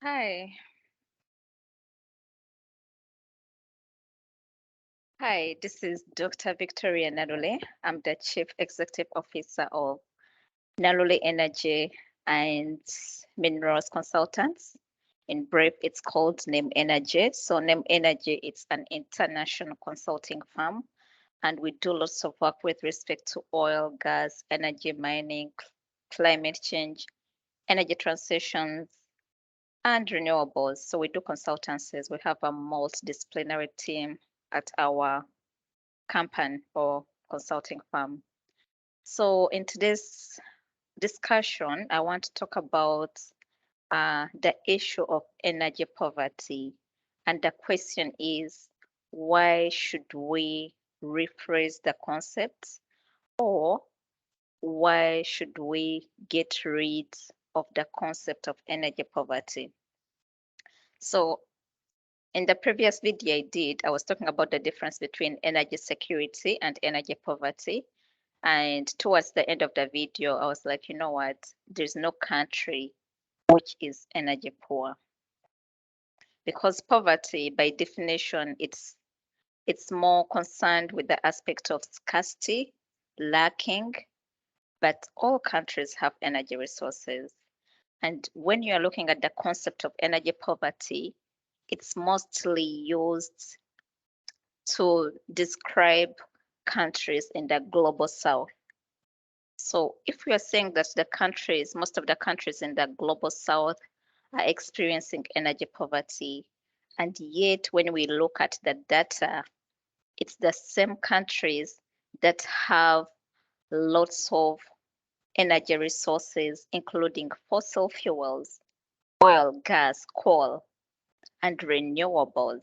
Hi. Hi, this is Dr. Victoria Nalule. I'm the Chief Executive Officer of Nalule Energy and Minerals Consultants. In brief, it's called NEM Energy. So NEM Energy, it's an international consulting firm, and we do lots of work with respect to oil, gas, energy mining, climate change, energy transitions, and renewables. So we do consultancies. We have a multidisciplinary team at our company or consulting firm. So in today's discussion, I want to talk about the issue of energy poverty. And the question is, why should we rephrase the concept, or why should we get rid of the concept of energy poverty? So in the previous video I did, I was talking about the difference between energy security and energy poverty. And towards the end of the video, I was like, you know what? There's no country which is energy poor, because poverty, by definition, it's more concerned with the aspect of scarcity, lacking, but all countries have energy resources. And when you are looking at the concept of energy poverty, it's mostly used to describe countries in the global south. So if we are saying that most of the countries in the global south are experiencing energy poverty, and yet when we look at the data, it's the same countries that have lots of energy resources, including fossil fuels, oil, gas, coal, and renewables.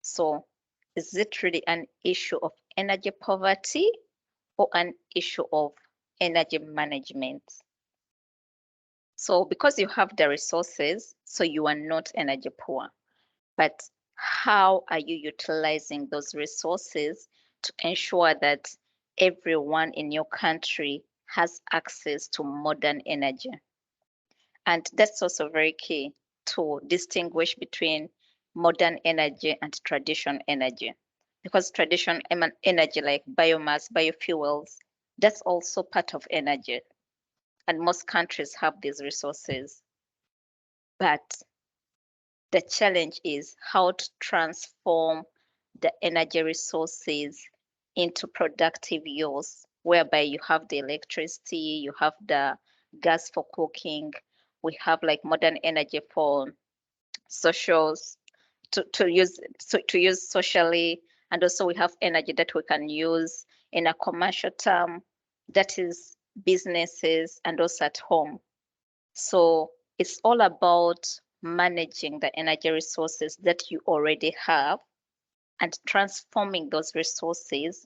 So is it really an issue of energy poverty or an issue of energy management? So because you have the resources, so you are not energy poor. But how are you utilizing those resources to ensure that everyone in your country has access to modern energy? And that's also very key to distinguish between modern energy and traditional energy. Because traditional energy like biomass, biofuels, that's also part of energy. And most countries have these resources. But the challenge is how to transform the energy resources into productive use, whereby you have the electricity, you have the gas for cooking, we have like modern energy for socials to use socially, and also we have energy that we can use in a commercial term, that is businesses and also at home. So it's all about managing the energy resources that you already have and transforming those resources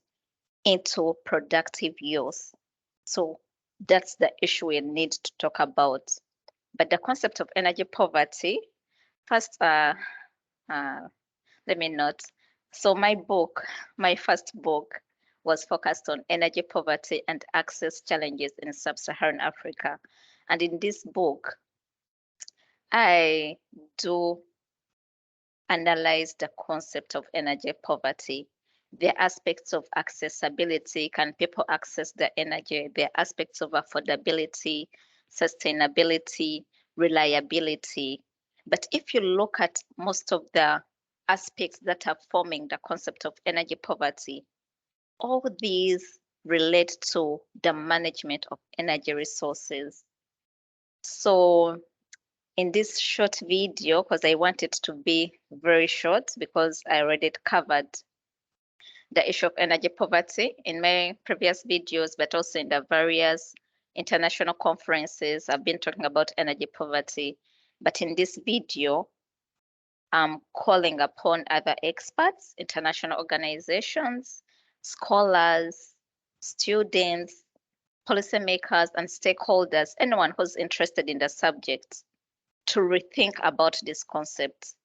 into productive use. So that's the issue we need to talk about. But the concept of energy poverty, first, uh, let me note. So my first book was focused on energy poverty and access challenges in sub-Saharan Africa. And in this book, I do analyze the concept of energy poverty, the aspects of accessibility. Can people access the energy? The aspects of affordability, sustainability, reliability. But if you look at most of the aspects that are forming the concept of energy poverty, all these relate to the management of energy resources. So in this short video, because I want it to be very short because I already covered the issue of energy poverty in my previous videos, but also in the various international conferences, I've been talking about energy poverty. But in this video, I'm calling upon other experts, international organizations, scholars, students, policymakers, and stakeholders, anyone who's interested in the subject, to rethink about this concept.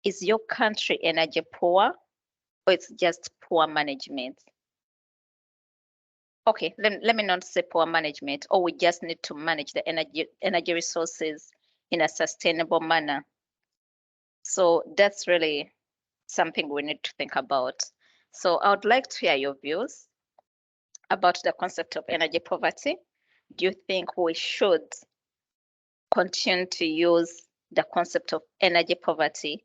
Is your country energy poor, or it's just poor management? Okay, let me not say poor management, or we just need to manage the energy resources in a sustainable manner. So that's really something we need to think about. So I would like to hear your views about the concept of energy poverty. Do you think we should continue to use the concept of energy poverty,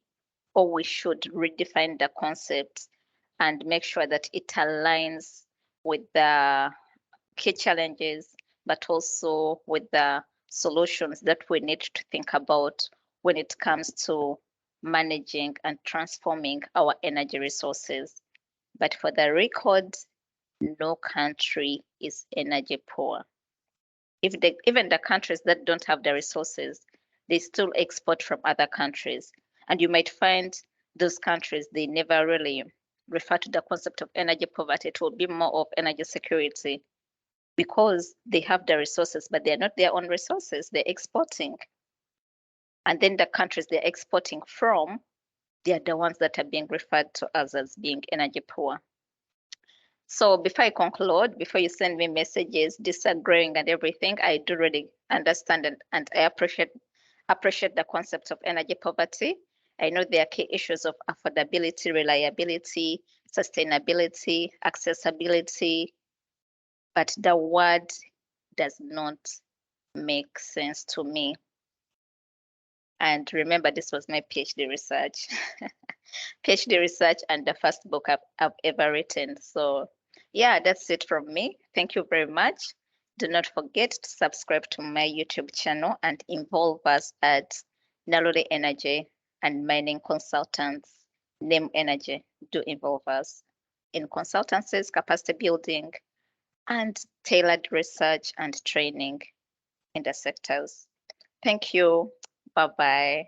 or we should redefine the concept and make sure that it aligns with the key challenges, but also with the solutions that we need to think about when it comes to managing and transforming our energy resources? But for the record, no country is energy poor. Even the countries that don't have the resources, they still export from other countries. And you might find those countries, they never really refer to the concept of energy poverty. It will be more of energy security because they have the resources, but they're not their own resources. They're exporting. And then the countries they're exporting from, they're the ones that are being referred to as being energy poor. So before I conclude, before you send me messages disagreeing and everything, I do really understand and I appreciate the concept of energy poverty. I know there are key issues of affordability, reliability, sustainability, accessibility, but the word does not make sense to me. And remember, this was my PhD research. PhD research and the first book I've ever written. So yeah, that's it from me. Thank you very much. Do not forget to subscribe to my YouTube channel and involve us at Nalule Energy and Mining Consultants, Name Energy. Do involve us in consultancies, capacity building, and tailored research and training in the sectors. Thank you. Bye-bye.